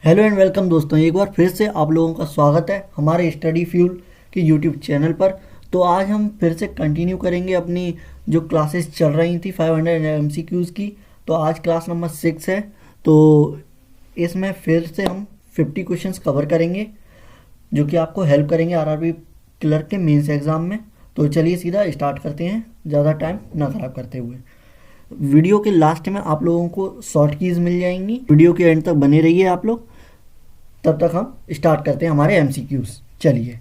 Hello and welcome दोस्तों, एक बार फिर से आप लोगों का स्वागत है हमारे स्टडी फ्यूल के यूट्यूब चैनल पर। तो आज हम फिर से कंटिन्यू करेंगे अपनी जो क्लासेस चल रही थी 500 MCQs की। तो आज क्लास नंबर 6 है। तो इसमें फिर से हम 50 क्वेश्चंस कवर करेंगे जो कि आपको हेल्प करेंगे आरआरबी क्लर्क के मेंस एग्ज़ाम में। तो चलिए सीधा स्टार्ट करते हैं, ज़्यादा टाइम ना ख़राब करते हुए। वीडियो के लास्ट में आप लोगों को शॉर्ट कीज़ मिल जाएंगी, वीडियो के एंड तक बने रहिए आप लोग। तब तक हम स्टार्ट करते हैं हमारे MCQs। चलिए,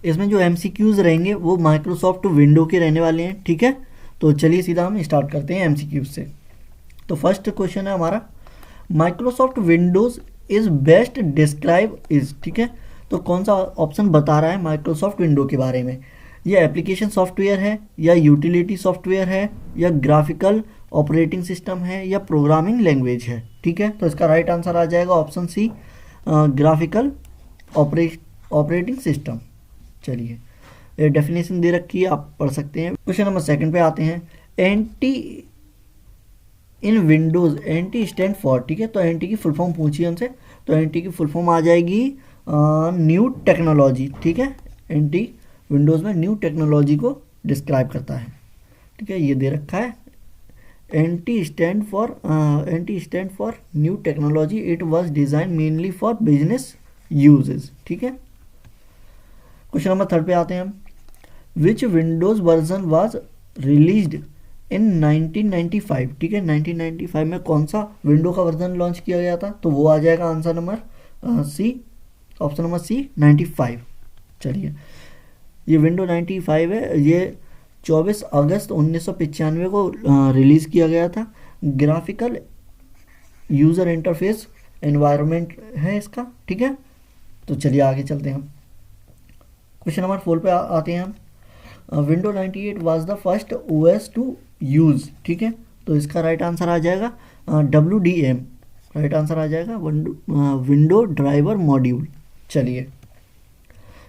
इसमें जो MCQs रहेंगे वो माइक्रोसॉफ्ट विंडो के रहने वाले हैं, ठीक है। तो चलिए सीधा हम स्टार्ट करते हैं MCQs से। तो फर्स्ट क्वेश्चन है हमारा, Microsoft Windows is best describe is, ठीक है। तो कौन सा ऑप्शन बता रहा है माइक्रोसॉफ्ट विंडो के बारे में? ये एप्लीकेशन सॉफ्टवेयर है, या यूटिलिटी सॉफ्टवेयर है, या ग्राफिकल ऑपरेटिंग सिस्टम है, या प्रोग्रामिंग लैंग्वेज है, ठीक है। तो इसका राइट आंसर आ जाएगा option C, graphical operating system. चलिए, ये डेफिनेशन दे रखी है, आप पढ़ सकते हैं। क्वेश्चन नंबर 2 पे आते हैं। Anti in Windows, anti stand for, ठीक है। तो एंटी की फुल फॉर्म पूछी हमसे, तो एंटी की फुल फॉर्म आ जाएगी न्यू टेक्नोलॉजी, ठीक है। एंटी विंडोज़ में न्यू टेक्नोलॉजी को डिस्क्राइब करता है, ठीक है। ये दे रखा है, NT stand for new technology, it was design mainly for business uses, ठीक है। क्वेश्चन नंबर 3 पे आते हैं हम। Which Windows version was released in 1995, ठीक है। 1995 में कौन सा विंडो का वर्जन लॉन्च किया गया था? तो वो आ जाएगा answer number C, option number C, 95। चलिए, ये विंडो 95 है, ये 24 अगस्त 1995 को रिलीज़ किया गया था। ग्राफिकल यूज़र इंटरफेस एनवायरनमेंट है इसका, ठीक है। तो चलिए आगे चलते हैं हम। क्वेश्चन नंबर 4 पे आते हैं हम। Window 98 was the first OS to use, ठीक है। तो इसका राइट आंसर आ जाएगा WDM, राइट आंसर आ जाएगा विंडो ड्राइवर मॉड्यूल। चलिए,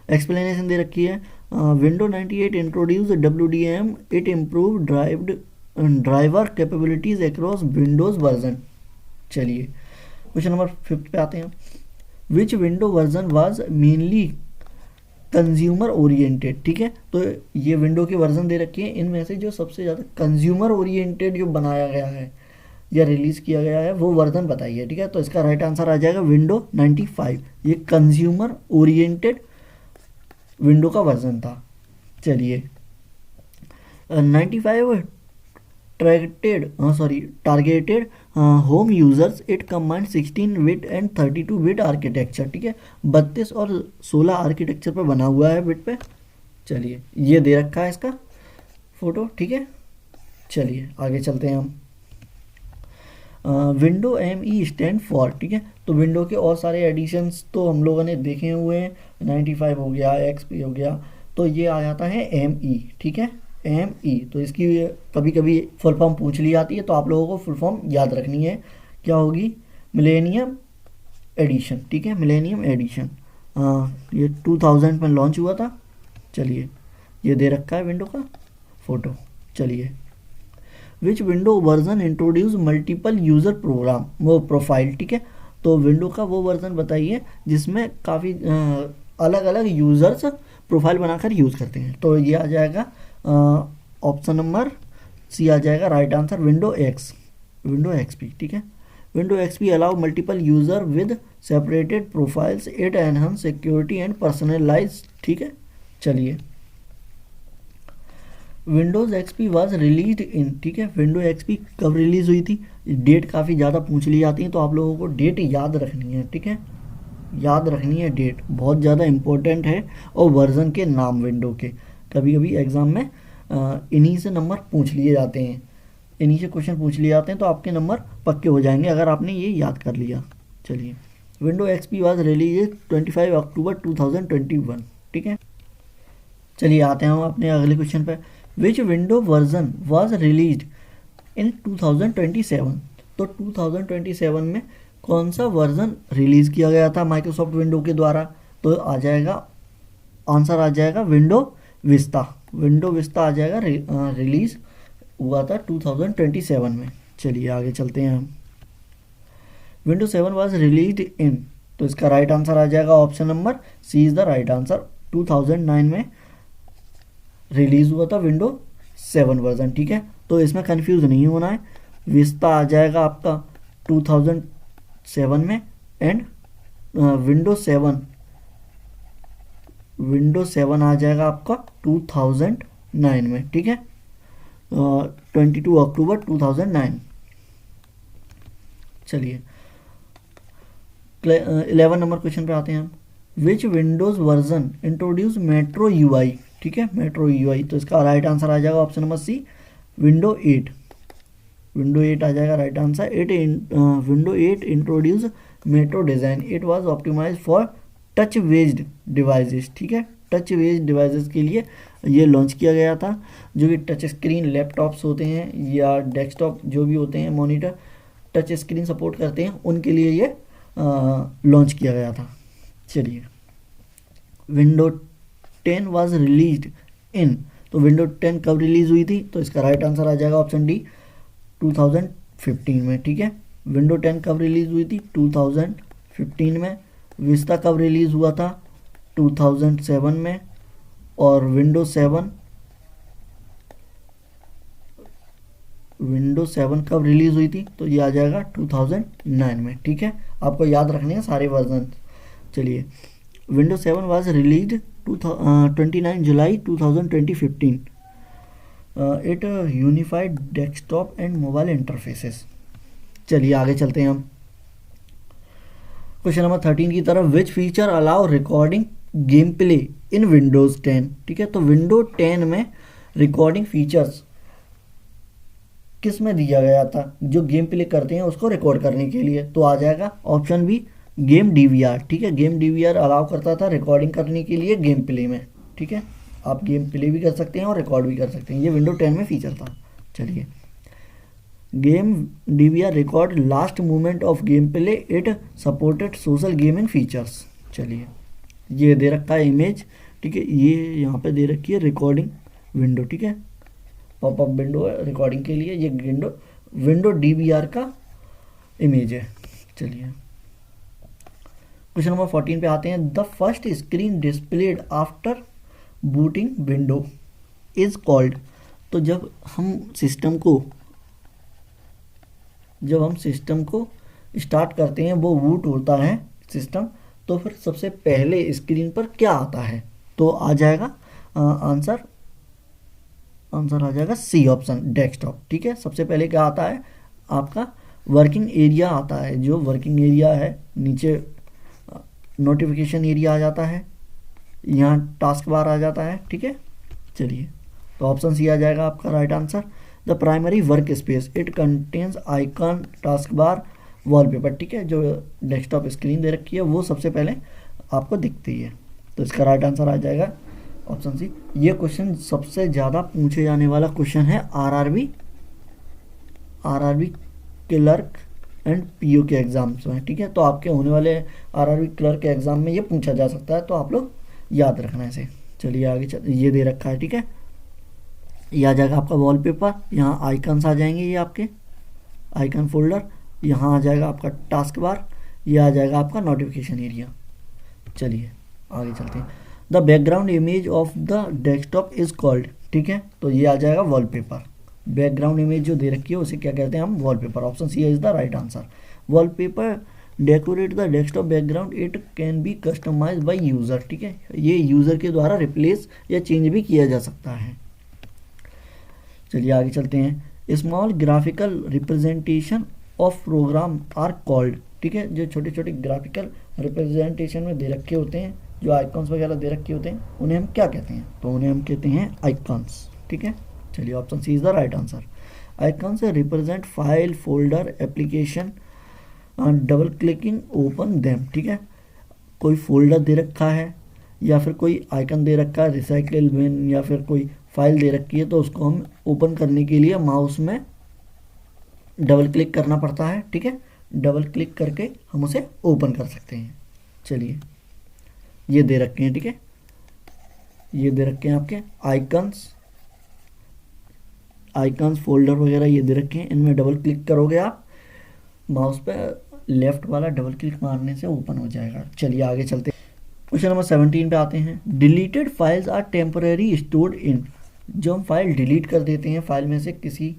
एक्सप्लेनेशन दे रखी है। Window 98 introduce WDM, it improve driver capabilities across Windows version. चलिए, क्वेश्चन नंबर 5 पे आते हैं। Which window version was mainly consumer oriented, ठीक है। तो ये विंडो की वर्जन दे रखी है, इनमें से जो सबसे ज़्यादा कंज्यूमर ओरिएंटेड जो बनाया गया है या रिलीज़ किया गया है वो वर्जन बताइए, ठीक है। तो इसका राइट आंसर आ जाएगा विंडो 95। ये कंज्यूमर ओरिएंटेड विंडो का वर्जन था। चलिए, 95 targeted home users, it combined 16 bit and 32 bit architecture, ठीक है। 32 और 16 आर्किटेक्चर पर बना हुआ है बिट पे। चलिए, ये दे रखा है इसका फोटो, ठीक है। चलिए आगे चलते हैं हम। विंडो ME स्टैंड फॉर, ठीक है। तो विंडो के और सारे एडिशंस तो हम लोगों ने देखे हुए हैं, 95 हो गया, XP हो गया, तो ये आ जाता है ME, ठीक है। ME, तो इसकी कभी कभी फुल फॉर्म पूछ ली जाती है, तो आप लोगों को फुल फॉर्म याद रखनी है, क्या होगी? मिलेनियम एडिशन, ठीक है, मिलेनियम एडिशन। ये 2000 में लॉन्च हुआ था। चलिए, ये दे रखा है विंडो का फोटो। चलिए, which window version introduce multiple user program वो प्रोफाइल, ठीक है। तो विंडो का वो वर्जन बताइए जिसमें काफ़ी अलग अलग यूज़र्स प्रोफाइल बनाकर यूज़ करते हैं। तो ये आ जाएगा ऑप्शन नंबर सी आ जाएगा राइट आंसर, विंडो XP, ठीक है। Window XP allow multiple user with separated profiles, it enhance security and personalise, ठीक है। चलिए, Windows XP was release in, ठीक है। विंडो XP कब रिलीज़ हुई थी? डेट काफ़ी ज़्यादा पूछ ली जाती है, तो आप लोगों को डेट याद रखनी है, ठीक है। याद रखनी है, डेट बहुत ज़्यादा इम्पोर्टेंट है। और वर्जन के नाम विंडो के कभी कभी एग्ज़ाम में इन्हीं से नंबर पूछ लिए जाते हैं, इन्हीं से क्वेश्चन पूछ लिए जाते हैं, तो आपके नंबर पक्के हो जाएंगे अगर आपने ये याद कर लिया। चलिए, विंडो XP वाज रिलीज 25 अक्टूबर 2021, ठीक है। चलिए आते हैं हम अपने अगले क्वेश्चन पर। Which window version was released in 2027? तो 2027 में कौन सा वर्जन रिलीज़ किया गया था माइक्रोसॉफ्ट विंडो के द्वारा? तो आ जाएगा आंसर आ जाएगा विंडो विस्ता आ जाएगा, रिलीज़ हुआ था 2027 में। चलिए आगे चलते हैं हम। विंडोज 7 वाज रिलीज्ड इन, तो इसका राइट आंसर आ जाएगा option number C is the right answer. 2009 में रिलीज हुआ था विंडो 7 वर्जन, ठीक है। तो इसमें कंफ्यूज नहीं होना है, विस्ता आ जाएगा आपका 2007 में, एंड विंडो 7 आ जाएगा आपका 2009 में, ठीक है। 22 अक्टूबर 2009। चलिए 11 नंबर क्वेश्चन पे आते हैं हम। Which Windows version introduce Metro UI, ठीक है, मेट्रो यूआई। तो इसका राइट आंसर आ जाएगा option number C, window 8। Window 8 आ जाएगा right answer. Window 8 introduce metro design, it was optimise for touch based devices, ठीक है। टच बेस्ड डिवाइसेस के लिए ये लॉन्च किया गया था, जो कि टच स्क्रीन लैपटॉप्स होते हैं या डेस्कटॉप जो भी होते हैं मॉनिटर टच स्क्रीन सपोर्ट करते हैं, उनके लिए ये लॉन्च किया गया था। चलिए विंडो 10 वाज रिलीज्ड इन, तो विंडो 10 कब रिलीज हुई थी? तो इसका राइट आंसर आ जाएगा ऑप्शन डी, 2015 में, ठीक है। विंडो 10 कब रिलीज हुई थी? 2015 में। विस्ता कब रिलीज हुआ था? 2007 में। और विंडो 7 कब रिलीज हुई थी? तो ये आ जाएगा 2009 में, ठीक है। आपको याद रखने हैं सारे वर्जन। चलिए window 7 was released 29 July 2015। It unified desktop and mobile interfaces. चलिए आगे चलते हैं हम क्वेश्चन नंबर 13 की तरफ। Which feature allow recording game play in Windows 10, ठीक है। तो विंडो 10 में रिकॉर्डिंग फीचर्स किस में दिया गया था? जो गेम प्ले करते हैं उसको रिकॉर्ड करने के लिए। तो आ जाएगा ऑप्शन बी, गेम डीवीआर, ठीक है। गेम डीवीआर अलाउ करता था रिकॉर्डिंग करने के लिए गेम प्ले में, ठीक है। आप गेम प्ले भी कर सकते हैं और रिकॉर्ड भी कर सकते हैं, ये विंडो 10 में फीचर था। चलिए game DVR record last movement of game play, it supported social gaming features. चलिए ये दे रखा है इमेज, ठीक है। ये यहाँ पे दे रखी है रिकॉर्डिंग विंडो, ठीक है। पॉपअप विंडो है रिकॉर्डिंग के लिए, ये विंडो डीवीआर का इमेज है। चलिए क्वेश्चन नंबर 14 पे आते हैं। The first screen displayed after booting window is called. तो जब हम सिस्टम को स्टार्ट करते हैं, वो बूट होता है सिस्टम, तो फिर सबसे पहले स्क्रीन पर क्या आता है? तो आ जाएगा आंसर आ जाएगा सी ऑप्शन, डेस्कटॉप, ठीक है। सबसे पहले क्या आता है? आपका वर्किंग एरिया आता है। जो वर्किंग एरिया है, नीचे नोटिफिकेशन एरिया आ जाता है, यहाँ टास्क बार आ जाता है, ठीक है। चलिए तो ऑप्शन सी आ जाएगा आपका right answer. The primary work space, it contains icon, task bar, wallpaper, ठीक है। जो डेस्कटॉप स्क्रीन दे रखी है वो सबसे पहले आपको दिखती है। तो इसका राइट आंसर आ जाएगा ऑप्शन सी। ये क्वेश्चन सबसे ज़्यादा पूछे जाने वाला क्वेश्चन है आरआरबी क्लर्क एंड पीओ के एग्जाम्स में, ठीक है। तो आपके होने वाले आरआरबी क्लर्क के एग्जाम में ये पूछा जा सकता है, तो आप लोग याद रखना इसे। चलिए आगे ये दे रखा है, ठीक है। ये आ जाएगा आपका वॉलपेपर, यहाँ आइकन्स आ जाएंगे, ये आपके आइकन फोल्डर, यहाँ आ जाएगा आपका टास्क बार, ये आ जाएगा आपका नोटिफिकेशन एरिया। चलिए आगे चलते हैं। The background image of the desktop is called, ठीक है। तो ये आ जाएगा वॉलपेपर। बैकग्राउंड इमेज जो दे रखी है उसे क्या कहते हैं हम? Wallpaper. Option C is the right answer. Wallpaper decorate the desktop background, it can be customise by user, ठीक है। ये यूज़र के द्वारा रिप्लेस या चेंज भी किया जा सकता है। चलिए आगे चलते हैं। Small graphical representation of program are called, ठीक है। जो छोटे छोटे ग्राफिकल रिप्रेजेंटेशन में दे रखे होते हैं, जो आइकॉन्स वगैरह दे रखे होते हैं, उन्हें हम क्या कहते हैं? तो उन्हें हम कहते हैं आइकॉन्स, ठीक है। चलिए option C is the right answer. Icons represent file, folder, application, double clicking open them, ठीक है। कोई फोल्डर दे रखा है या फिर कोई आइकन दे रखा है, रिसाइकल बिन, या फिर कोई फाइल दे रखी है, तो उसको हम ओपन करने के लिए माउस में डबल क्लिक करना पड़ता है, ठीक है। डबल क्लिक करके हम उसे ओपन कर सकते हैं। चलिए ये दे रखे हैं, ठीक है। ये दे रखे हैं आपके आइकन्स फोल्डर वगैरह ये दे रखे हैं। इनमें डबल क्लिक करोगे आप माउस पे, लेफ्ट वाला डबल क्लिक मारने से ओपन हो जाएगा। चलिए आगे चलते हैं। क्वेश्चन नंबर 17 पे आते हैं। Deleted files are temporary stored in. जो हम फाइल डिलीट कर देते हैं फाइल में से किसी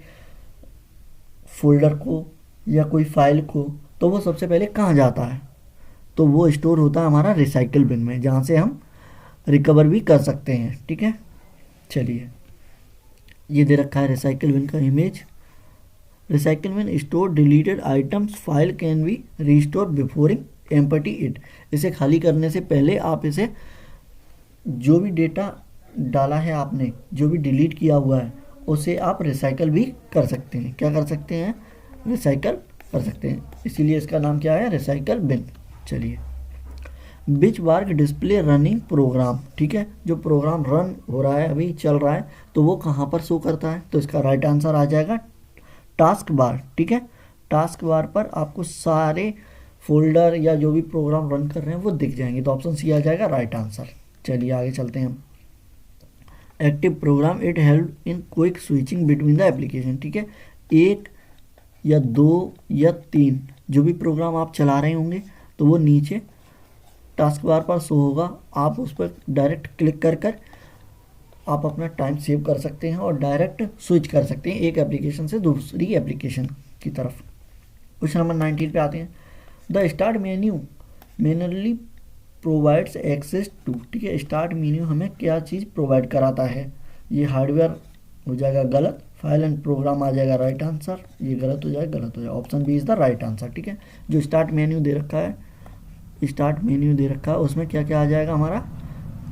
फोल्डर को या कोई फाइल को, तो वो सबसे पहले कहाँ जाता है? तो वो स्टोर होता है हमारा रिसाइकल बिन में, जहाँ से हम रिकवर भी कर सकते हैं। ठीक है, चलिए ये दे रखा है रिसाइकल बिन का image. Recycle bin store deleted items, file can be restore before empty it. इसे खाली करने से पहले आप इसे जो भी डेटा डाला है आपने, जो भी डिलीट किया हुआ है, उसे आप रिसाइकल भी कर सकते हैं। क्या कर सकते हैं? रिसाइकल कर सकते हैं। इसीलिए इसका नाम क्या है? Recycle bin. चलिए, which work display running program. ठीक है, जो प्रोग्राम रन हो रहा है, अभी चल रहा है, तो वो कहाँ पर शो करता है? तो इसका राइट आंसर आ जाएगा टास्क बार। ठीक है, टास्क बार पर आपको सारे फोल्डर या जो भी प्रोग्राम रन कर रहे हैं वो दिख जाएंगे। तो ऑप्शन सी आ जाएगा राइट आंसर। चलिए आगे चलते हैं हम। Active program it help in quick switching between the application. ठीक है, एक या दो या तीन जो भी प्रोग्राम आप चला रहे होंगे तो वो नीचे टास्क बार पर शो होगा। आप उस पर डायरेक्ट क्लिक कर कर आप अपना टाइम सेव कर सकते हैं और डायरेक्ट स्विच कर सकते हैं एक एप्लीकेशन से दूसरी एप्लीकेशन की तरफ। क्वेश्चन नंबर 19 पे आते हैं। The start menu manually provides access to. ठीक है, स्टार्ट मेन्यू हमें क्या चीज़ प्रोवाइड कराता है? ये हार्डवेयर हो जाएगा गलत, फाइल एंड प्रोग्राम आ जाएगा राइट आंसर। ये गलत हो जाएगा, गलत हो जाएगा। Option B is the right answer. ठीक है, जो स्टार्ट मेन्यू दे रखा है, स्टार्ट मेन्यू दे रखा है, उसमें क्या क्या आ जाएगा हमारा?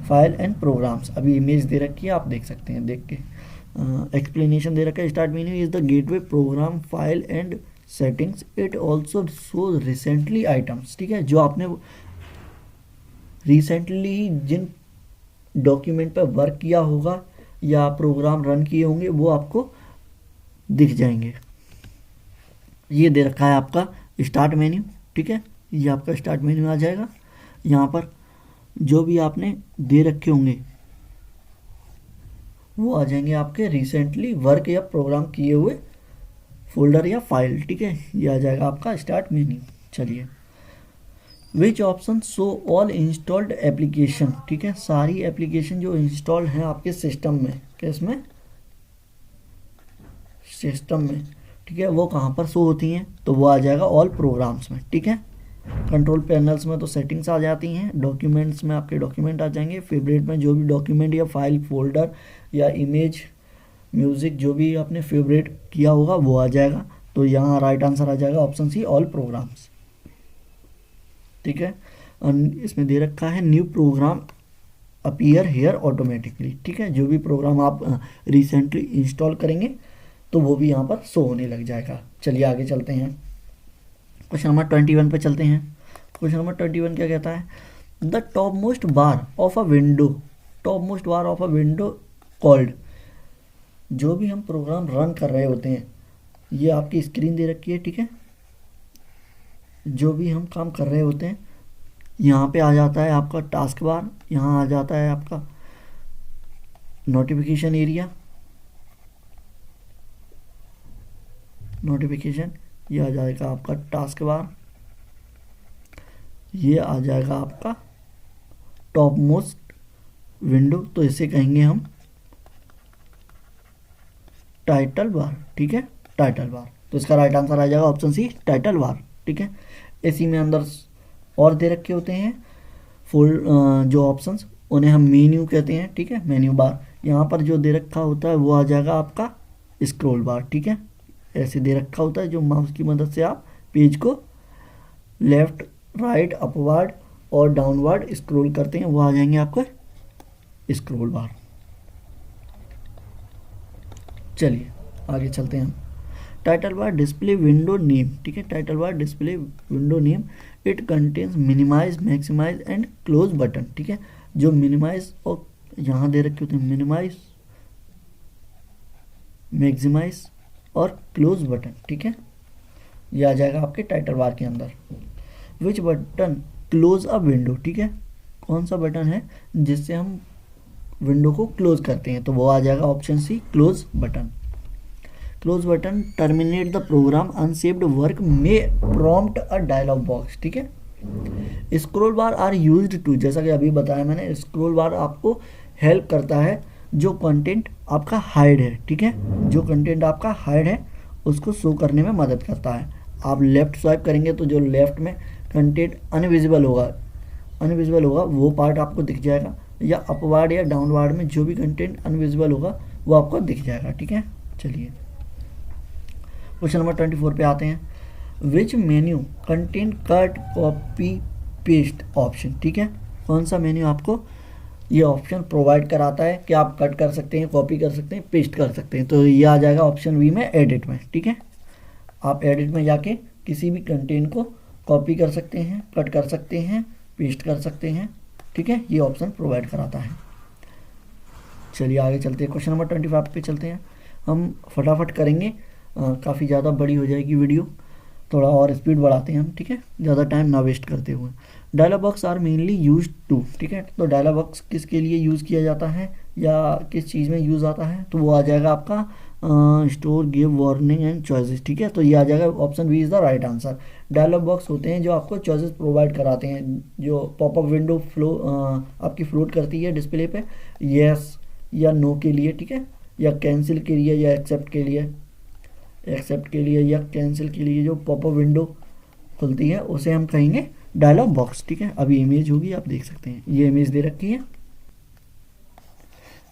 File and programs. अभी इमेज दे रखी है, आप देख सकते हैं, देख के एक्सप्लेनेशन दे रखा है। Start menu is the gateway program file and settings, it also show recently items. ठीक है, जो आपने रिसेंटली जिन डॉक्यूमेंट पर वर्क किया होगा या प्रोग्राम रन किए होंगे वो आपको दिख जाएंगे। ये दे रखा है आपका स्टार्ट मेन्यू। ठीक है, ये आपका स्टार्ट मेन्यू आ जाएगा। यहाँ पर जो भी आपने दे रखे होंगे वो आ जाएंगे आपके रिसेंटली वर्क या प्रोग्राम किए हुए फोल्डर या फाइल। ठीक है, ये आ जाएगा आपका स्टार्ट मेन्यू। चलिए, which option show all installed application. ठीक है, सारी एप्लीकेशन जो इंस्टॉल्ड हैं आपके सिस्टम में, किसमें? सिस्टम में। ठीक है, वो कहाँ पर शो होती हैं? तो वो आ जाएगा ऑल प्रोग्राम्स में। ठीक है, कंट्रोल पैनल्स में तो सेटिंग्स आ जाती हैं, डॉक्यूमेंट्स में आपके डॉक्यूमेंट आ जाएंगे, फेवरेट में जो भी डॉक्यूमेंट या फाइल, फोल्डर या इमेज, म्यूज़िक जो भी आपने फेवरेट किया होगा वो आ जाएगा। तो यहाँ राइट आंसर आ जाएगा ऑप्शन सी, ऑल प्रोग्राम्स। ठीक है, इसमें दे रखा है new program appear here automatically. ठीक है, जो भी प्रोग्राम आप रिसेंटली इंस्टॉल करेंगे तो वो भी यहाँ पर शो होने लग जाएगा। चलिए आगे चलते हैं। क्वेश्चन नंबर 21 पे चलते हैं। क्वेश्चन नंबर 21 क्या कहता है? The top most bar of a window, top most bar of a window called. जो भी हम प्रोग्राम रन कर रहे होते हैं, ये आपकी स्क्रीन दे रखी है। ठीक है, जो भी हम काम कर रहे होते हैं यहाँ पे आ जाता है आपका टास्क बार, यहाँ आ जाता है आपका नोटिफिकेशन एरिया, नोटिफिकेशन, ये आ जाएगा आपका टास्क बार, ये आ जाएगा आपका टॉप मोस्ट विंडो, तो इसे कहेंगे हम टाइटल बार। ठीक है, टाइटल बार। तो इसका राइट आंसर आ जाएगा ऑप्शन सी, टाइटल बार। ठीक है, इसी में अंदर और दे रखे होते हैं जो ऑप्शंस, उन्हें हम मेन्यू कहते हैं। ठीक है, मेन्यू बार। यहाँ पर जो दे रखा होता है वो आ जाएगा आपका स्क्रॉल बार। ठीक है, ऐसे दे रखा होता है, जो माउस की मदद से आप पेज को लेफ्ट, राइट, अपवर्ड और डाउनवर्ड स्क्रॉल करते हैं, वो आ जाएंगे आपको स्क्रॉल बार। चलिए आगे चलते हैं हम। Title bar display window name. ठीक है, title bar display window name, it contains minimise, maximise and close button. ठीक है, जो मिनिमाइज और यहाँ दे रखे होते हैं मिनिमाइज, मैक्सिमाइज और क्लोज बटन। ठीक है, ये आ जाएगा आपके टाइटल बार के अंदर। विच बटन क्लोज अ विंडो। ठीक है, कौन सा बटन है जिससे हम विंडो को क्लोज करते हैं? तो वो आ जाएगा option C, close button. Close button terminate the program unsaved work may prompt a dialog box, ठीक है। Scroll bar are used to, जैसा कि अभी बताया मैंने, स्क्रॉल बार आपको हेल्प करता है जो कंटेंट आपका हाइड है, ठीक है, जो कंटेंट आपका हाइड है उसको शो करने में मदद करता है। आप लेफ्ट स्वाइप करेंगे तो जो लेफ्ट में कंटेंट अनविजिबल होगा वो पार्ट आपको दिख जाएगा, या अपवर्ड या डाउनवर्ड में जो भी कंटेंट अनविजिबल होगा वो आपको दिख जाएगा, ठीक है। चलिए क्वेश्चन नंबर 24 पे आते हैं। विच menu content cut copy paste option, ठीक है, कौन सा मेन्यू आपको ये ऑप्शन प्रोवाइड कराता है कि आप कट कर सकते हैं, कॉपी कर सकते हैं, पेस्ट कर सकते हैं। तो ये आ जाएगा ऑप्शन बी में एडिट में, ठीक है। आप एडिट में जाके किसी भी कंटेंट को कॉपी कर सकते हैं, कट कर सकते हैं, पेस्ट कर सकते हैं, ठीक है, ये ऑप्शन प्रोवाइड कराता है। चलिए आगे चलते हैं, क्वेश्चन नंबर 25 पे चलते हैं। हम फटाफट करेंगे, काफ़ी ज़्यादा बड़ी हो जाएगी वीडियो, थोड़ा और स्पीड बढ़ाते हैं हम, ठीक है, ज़्यादा टाइम ना वेस्ट करते हुए। Dialog box are mainly use to, ठीक है, तो डायलॉग बॉक्स किसके लिए यूज़ किया जाता है या किस चीज़ में यूज़ आता है, तो वो आ जाएगा आपका store, give, warning and choices, ठीक है, तो ये आ जाएगा option B is the right answer. Dialog box होते हैं जो आपको चॉइसेस प्रोवाइड कराते हैं, जो पॉपअप विंडो फ्लो आपकी फ्लोट करती है डिस्प्ले पे, येस या नो के लिए, ठीक है, या कैंसिल के लिए या एक्सेप्ट के लिए, या कैंसिल के लिए जो पॉपअप विंडो खुलती है उसे हम कहेंगे डायलॉग बॉक्स, ठीक है। अभी इमेज होगी, आप देख सकते हैं, ये इमेज दे रखी है,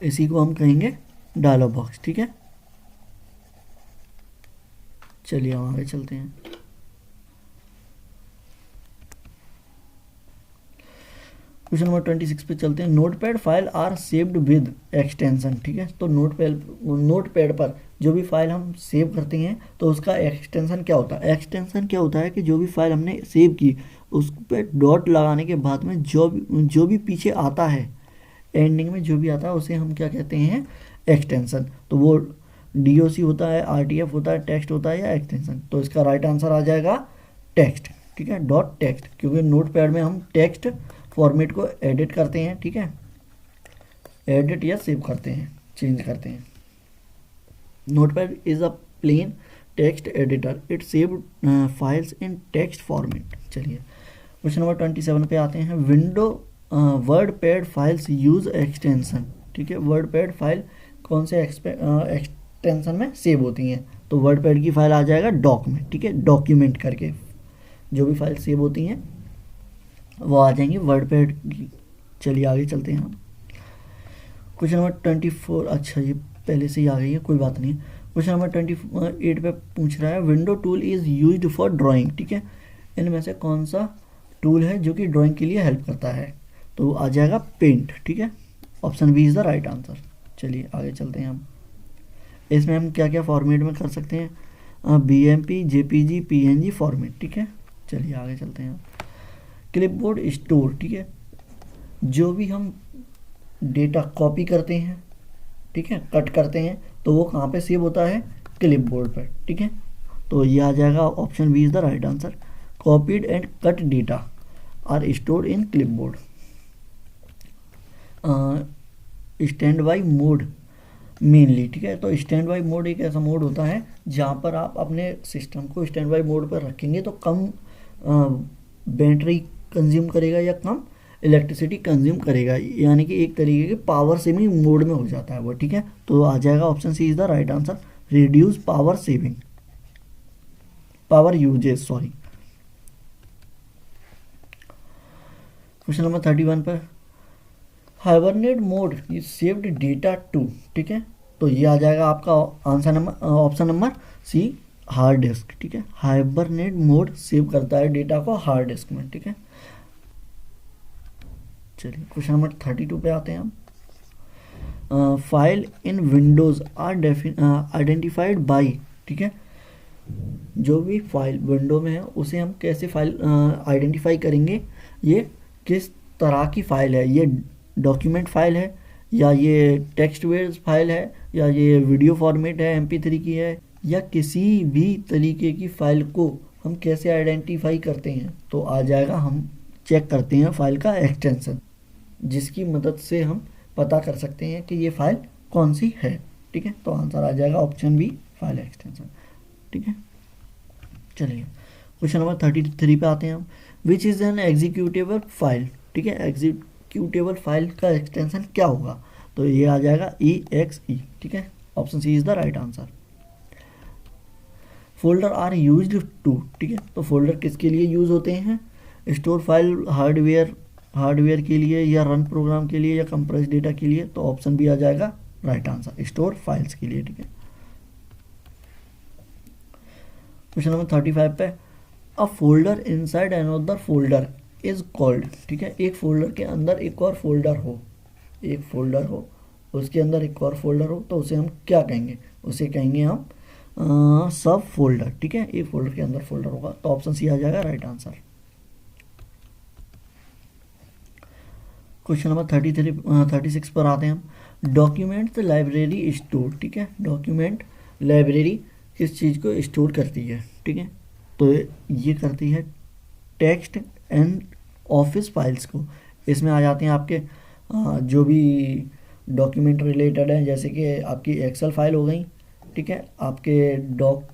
इसी को हम कहेंगे डायलॉग बॉक्स, ठीक है। चलिए हम आगे चलते हैं। क्वेश्चन नंबर 26 पे चलते हैं। Notepad file are saved with extension, ठीक है, तो नोटपैड पर जो भी फाइल हम सेव करते हैं तो उसका एक्सटेंशन क्या होता है। एक्सटेंशन क्या होता है कि जो भी फाइल हमने सेव की उस पर डॉट लगाने के बाद में जो भी पीछे आता है, एंडिंग में जो भी आता है उसे हम क्या कहते हैं, एक्सटेंशन। तो वो DOC होता है, RTF होता है, टेक्स्ट होता है या एक्सटेंशन। तो इसका राइट आंसर आ जाएगा टेक्स्ट, ठीक है, डॉट टेक्स्ट, क्योंकि नोटपैड में हम टेक्स्ट फॉर्मेट को एडिट करते हैं, ठीक है, एडिट या सेव करते हैं, चेंज करते हैं। Notepad is a plain text editor, it save files in text format. चलिए क्वेश्चन नंबर 27 पे आते हैं। Window WordPad files use extension, ठीक है, वर्डपैड फाइल कौन से एक्सटेंशन में सेव होती हैं, तो वर्डपैड की फाइल आ जाएगा डॉक में, ठीक है, डॉक्यूमेंट करके जो भी फाइल सेव होती हैं वो आ जाएंगी वर्डपैड की। चलिए आगे चलते हैं हम। क्वेश्चन नंबर 24, अच्छा ये पहले से ही आ गई है, कोई बात नहीं। क्वेश्चन नंबर 28 पे पूछ रहा है। Window tool is used for drawing, ठीक है, इनमें से कौन सा टूल है जो कि ड्राइंग के लिए हेल्प करता है, तो आ जाएगा पेंट, ठीक है, option B is the right answer. चलिए आगे चलते हैं हम। इसमें हम क्या क्या फॉर्मेट में कर सकते हैं, BMP, JPG, PNG फॉर्मेट, ठीक है। चलिए आगे चलते हैं। क्लिपबोर्ड स्टोर, ठीक है, जो भी हम डेटा कॉपी करते हैं, ठीक है, कट करते हैं, तो वो कहाँ पे सेव होता है, क्लिपबोर्ड पर, ठीक है, तो ये आ जाएगा option B is the right answer. Copied and cut data are stored in clipboard. Stand by mode mainly, ठीक है, तो स्टैंड बाई मोड एक ऐसा मोड होता है जहाँ पर आप अपने सिस्टम को स्टैंड बाई मोड पर रखेंगे तो कम बैटरी कंज्यूम करेगा या कम इलेक्ट्रिसिटी कंज्यूम करेगा, यानी कि एक तरीके के पावर सेविंग मोड में हो जाता है वो, ठीक है, तो आ जाएगा option C is the right answer. Reduce power saving, power uses, sorry. Question number 31 पर। Hibernate mode is saved data to, ठीक है, तो ये आ जाएगा आपका answer number option number C, hard disk, ठीक है, हाइबरनेट मोड सेव करता है डेटा को हार्ड डिस्क में, ठीक है। चलिए क्वेश्चन नंबर 32 पे आते हैं हम। File in Windows are identified by, ठीक है, जो भी फाइल विंडो में है उसे हम कैसे फाइल आइडेंटिफाई करेंगे, ये किस तरह की फाइल है, ये डॉक्यूमेंट फाइल है या ये टेक्स्ट बेस्ड फाइल है या ये वीडियो फॉर्मेट है, MP3 की है, या किसी भी तरीके की फाइल को हम कैसे आइडेंटिफाई करते हैं, तो आ जाएगा हम चेक करते हैं फाइल का एक्सटेंशन, जिसकी मदद से हम पता कर सकते हैं कि ये फाइल कौन सी है, ठीक है, तो आंसर आ जाएगा ऑप्शन बी, फाइल एक्सटेंशन, ठीक है। चलिए क्वेश्चन नंबर 33 पे आते हैं हम। Which is an executable file, ठीक है। एग्जीक्यूटेबल फाइल का एक्सटेंशन क्या होगा, तो ये आ जाएगा EXE, ठीक है। Option C is the right answer. Folder are used to, ठीक है, तो फोल्डर किसके लिए यूज़ होते हैं, स्टोर फाइल हार्डवेयर के लिए, या रन प्रोग्राम के लिए, या कंप्रेस डेटा के लिए, तो ऑप्शन बी आ जाएगा राइट आंसर, स्टोर फाइल्स के लिए, ठीक है। क्वेश्चन नंबर 35 पे, a folder inside another folder is called, ठीक है। एक फोल्डर के अंदर एक और फोल्डर हो, एक फोल्डर हो उसके अंदर एक और फोल्डर हो, तो उसे हम क्या कहेंगे, उसे कहेंगे हम सब फोल्डर, ठीक है। एक फोल्डर के अंदर फोल्डर होगा, तो ऑप्शन सी आ जाएगा राइट आंसर। क्वेश्चन नंबर 36 पर आते हैं हम। डॉक्यूमेंट लाइब्रेरी स्टोर, ठीक है। डॉक्यूमेंट लाइब्रेरी किस चीज़ को स्टोर करती है, ठीक है, तो ये करती है टेक्स्ट एंड ऑफिस फाइल्स को। इसमें आ जाते हैं आपके जो भी डॉक्यूमेंट रिलेटेड है, जैसे कि आपकी एक्सेल फाइल हो गई, ठीक है, आपके डॉक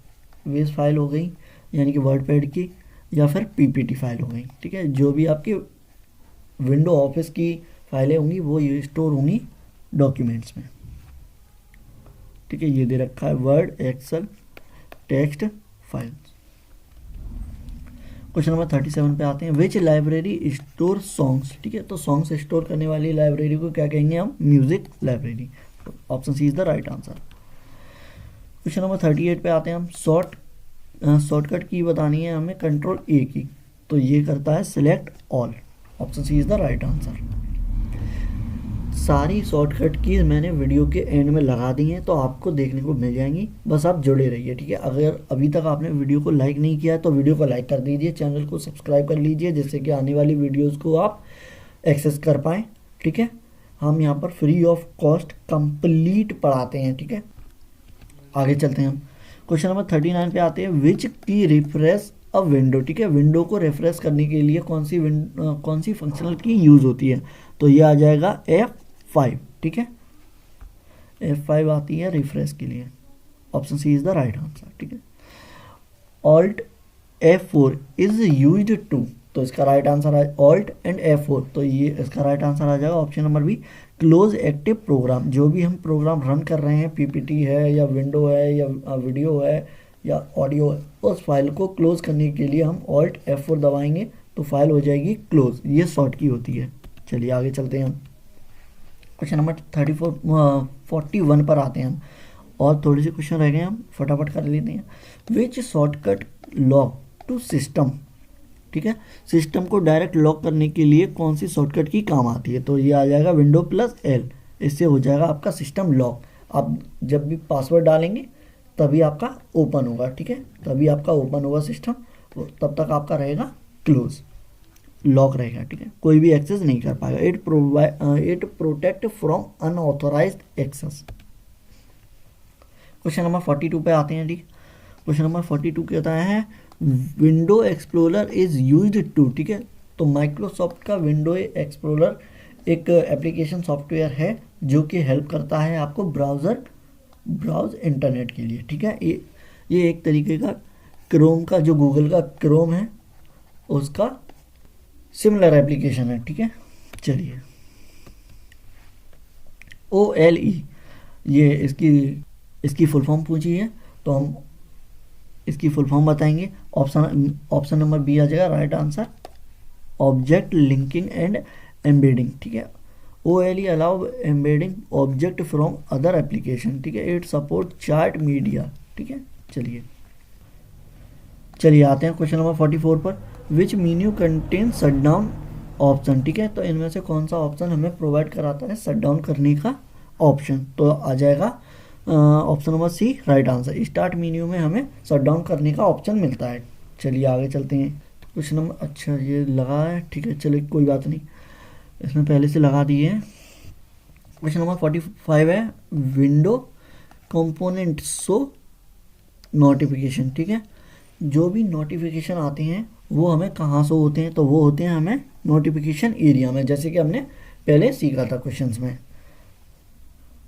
वेज फाइल हो गई यानी कि वर्ड पैड की, या फिर PPT फाइल हो गई, ठीक है। जो भी आपकी विंडो ऑफिस की फाइलें होंगी वो ये स्टोर होंगी डॉक्यूमेंट्स में, ठीक है। ये दे रखा है Word, Excel, text files. Question number 37 पे आते हैं। विच लाइब्रेरी स्टोर सॉन्ग्स, ठीक है, तो सॉन्ग्स स्टोर करने वाली लाइब्रेरी को क्या कहेंगे हम, music library. Option C is the right answer. Question number 38 पे आते हैं हम। शॉर्टकट की बतानी है हमें Ctrl+A की, तो ये करता है select all. Option C is the right answer. सारी शॉर्टकट की मैंने वीडियो के एंड में लगा दी हैं, तो आपको देखने को मिल जाएंगी, बस आप जुड़े रहिए, ठीक है। अगर अभी तक आपने वीडियो को लाइक नहीं किया है तो वीडियो को लाइक कर दीजिए, चैनल को सब्सक्राइब कर लीजिए, जिससे कि आने वाली वीडियोस को आप एक्सेस कर पाएँ, ठीक है। हम यहाँ पर फ्री ऑफ कॉस्ट कंप्लीट पढ़ाते हैं, ठीक है। आगे चलते हैं हम। क्वेश्चन नंबर 39 पे आते हैं। विच की रिफ्रेश अ विंडो, ठीक है, विंडो को रिफ्रेश करने के लिए कौन सी फंक्शनल की यूज़ होती है, तो ये आ जाएगा F5, ठीक है। F5 आती है रिफ्रेश के लिए। Option C is the right answer, ठीक है। Alt F4 is used to, तो इसका राइट आंसर है Alt एंड F4, तो ये इसका राइट आंसर आ जाएगा option number B, close active program. जो भी हम प्रोग्राम रन कर रहे हैं, PPT है या विंडो है या वीडियो है या ऑडियो है, उस फाइल को क्लोज करने के लिए हम Alt F4 दबाएंगे तो फाइल हो जाएगी क्लोज। ये शॉर्ट की होती है। चलिए आगे चलते हैं हम। क्वेश्चन नंबर 41 पर आते हैं हम, और थोड़े से क्वेश्चन रह गए, हम फटाफट कर लेते हैं। Which shortcut lock to system, ठीक है, सिस्टम को डायरेक्ट लॉक करने के लिए कौन सी शॉर्टकट की काम आती है, तो ये आ जाएगा Windows+L। इससे हो जाएगा आपका सिस्टम लॉक। आप जब भी पासवर्ड डालेंगे तभी आपका ओपन होगा, ठीक है, तभी आपका ओपन होगा सिस्टम, तब तक आपका रहेगा क्लोज, लॉक रहेगा, ठीक है, कोई भी एक्सेस नहीं कर पाएगा। It protect from unauthorised access. Question number 42 पे आते हैं जी। क्वेश्चन नंबर 42 कहता है window explorer is used to, ठीक है, तो माइक्रोसॉफ्ट का विंडो एक्सप्लोरर एक एप्लीकेशन सॉफ्टवेयर है जो कि हेल्प करता है आपको ब्राउज इंटरनेट के लिए, ठीक है। ये एक तरीके का क्रोम का, जो गूगल का क्रोम है उसका सिमिलर एप्लीकेशन है, ठीक है। चलिए OLE, ये इसकी फुल फॉर्म पूछी है, तो हम इसकी फुल फॉर्म बताएंगे। ऑप्शन नंबर बी आ जाएगा right answer, object linking and embedding, ठीक है। OLE allow embedding object from other application, ठीक है। इट सपोर्ट चार्ट मीडिया, ठीक है। चलिए आते हैं क्वेश्चन नंबर 44 पर। विच मेन्यू कंटेन शटडाउन ऑप्शन, ठीक है, तो इनमें से कौन सा ऑप्शन हमें प्रोवाइड कराता है शटडाउन करने का ऑप्शन, तो आ जाएगा option number C right answer. Start menu में हमें शटडाउन करने का ऑप्शन मिलता है। चलिए आगे चलते हैं। क्वेश्चन नंबर, अच्छा ये लगा है, ठीक है, चलिए कोई बात नहीं, इसमें पहले से लगा दिए हैं। क्वेश्चन नंबर 45 है विंडो कंपोनेंट शो नोटिफिकेशन, ठीक है, जो भी नोटिफिकेशन आते हैं वो हमें कहाँ शो होते हैं, तो वो होते हैं हमें नोटिफिकेशन एरिया में, जैसे कि हमने पहले सीखा था क्वेश्चंस में।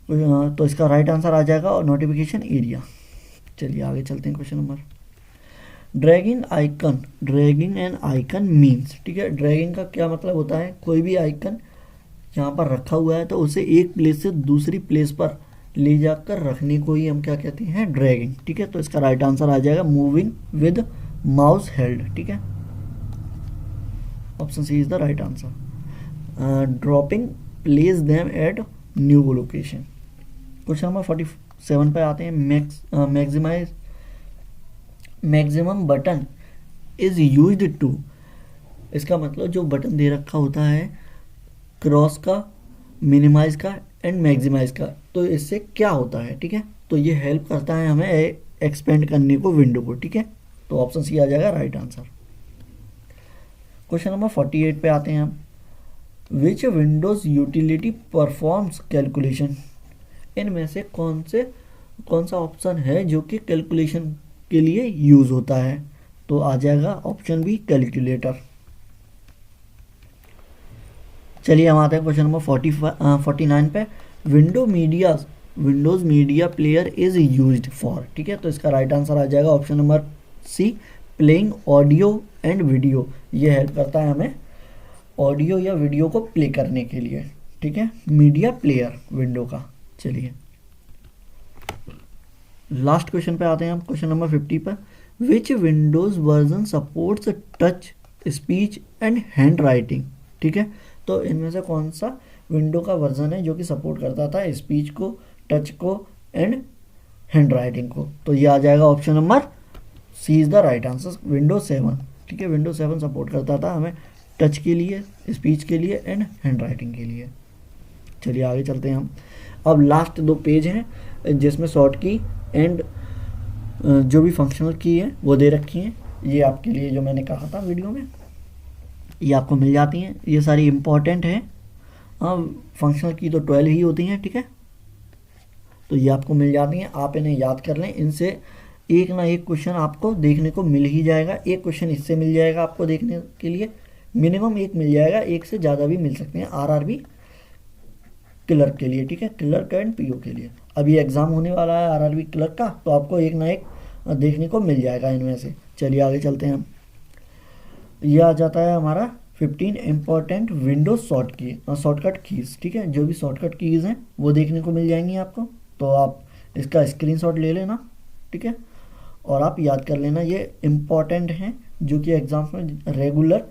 तो इसका राइट आंसर आ जाएगा और नोटिफिकेशन एरिया। चलिए आगे चलते हैं question number. Dragging N icon means, ठीक है, ड्रैगिंग का क्या मतलब होता है, कोई भी आइकन यहाँ पर रखा हुआ है तो उसे एक प्लेस से दूसरी प्लेस पर ले जाकर रखने को ही हम क्या कहते हैं, ड्रैगिंग, ठीक है। तो इसका राइट आंसर आ जाएगा मूविंग विद माउस हेल्ड, ठीक है, option C is the right answer. Dropping place them at new location. Question number 47 पे आते हैं। Maximum button is used to, इसका मतलब जो बटन दे रखा होता है क्रॉस का, मिनिमाइज का एंड मैक्सिमाइज का, तो इससे क्या होता है, ठीक है। तो ये हेल्प करता है हमें एक्सपेंड करने को विंडो को, ठीक है। तो ऑप्शन सी आ जाएगा राइट आंसर। क्वेश्चन नंबर 48 पे आते हैं हम। Which Windows utility performs calculation, इनमें से कौन सा ऑप्शन है जो कि कैलकुलेशन के लिए यूज होता है, तो आ जाएगा ऑप्शन बी कैलकुलेटर। चलिए हम आते हैं क्वेश्चन नंबर 49 पे। Windows media player is used for, ठीक है। तो इसका राइट आंसर आ जाएगा option number C playing audio and video. ये हेल्प करता है हमें ऑडियो या वीडियो को प्ले करने के लिए, ठीक है, मीडिया प्लेयर विंडो का। चलिए लास्ट क्वेश्चन पे आते हैं हम, क्वेश्चन नंबर 50 पर। Which Windows version supports touch speech and hand writing, ठीक है। तो इनमें से कौन सा विंडो का वर्जन है जो कि सपोर्ट करता था स्पीच को, टच को एंड हैंड राइटिंग को, तो ये आ जाएगा option number C is the right answer, window 7, ठीक है। विंडो 7 सपोर्ट करता था हमें टच के लिए, स्पीच के लिए एंड हैंड राइटिंग के लिए। चलिए आगे चलते हैं हम। अब लास्ट 2 पेज हैं जिसमें शॉर्ट की एंड जो भी फंक्शनल की है वो दे रखी हैं। ये आपके लिए जो मैंने कहा था वीडियो में, ये आपको मिल जाती हैं, ये सारी इम्पॉर्टेंट हैं। फंक्शनल की तो 12 ही होती हैं, ठीक है। तो ये आपको मिल जाती हैं, आप इन्हें याद कर लें। इनसे एक ना एक क्वेश्चन आपको देखने को मिल ही जाएगा। एक क्वेश्चन इससे मिल जाएगा आपको देखने के लिए, मिनिमम एक मिल जाएगा, एक से ज़्यादा भी मिल सकते हैं आरआरबी क्लर्क के लिए, ठीक है, क्लर्क एंड पीओ के लिए। अभी एग्ज़ाम होने वाला है आरआरबी क्लर्क का, तो आपको एक ना एक देखने को मिल जाएगा इनमें से। चलिए आगे चलते हैं हम। यह आ जाता है हमारा 15 इम्पॉर्टेंट विंडोज शॉर्टकट कीज़, ठीक है। जो भी शॉर्टकट कीज़ हैं वो देखने को मिल जाएंगी आपको, तो आप इसका स्क्रीनशॉट ले लेना, ठीक है, और आप याद कर लेना। ये इम्पॉर्टेंट हैं जो कि एग्ज़ाम में रेगुलर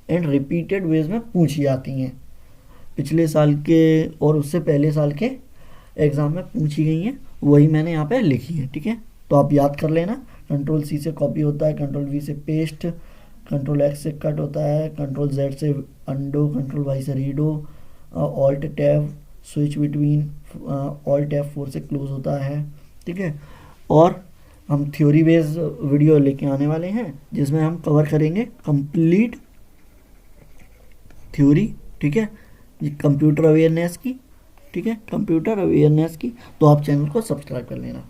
एंड रिपीटेड वेज में पूछी जाती हैं, पिछले साल के और उससे पहले साल के एग्ज़ाम में पूछी गई हैं, वही मैंने यहाँ पे लिखी है, ठीक है। तो आप याद कर लेना। कंट्रोल सी से कॉपी होता है, कंट्रोल वी से पेस्ट, कंट्रोल एक्स से कट होता है, कंट्रोल जेड से अंडो, कंट्रोल वाई से redo, alt tab switch between, alt F4 से क्लोज होता है, ठीक है। और हम थ्योरी बेस्ड वीडियो लेके आने वाले हैं जिसमें हम कवर करेंगे कंप्लीट थ्योरी, ठीक है, कंप्यूटर अवेयरनेस की, ठीक है, कंप्यूटर अवेयरनेस की। तो आप चैनल को सब्सक्राइब कर लेना।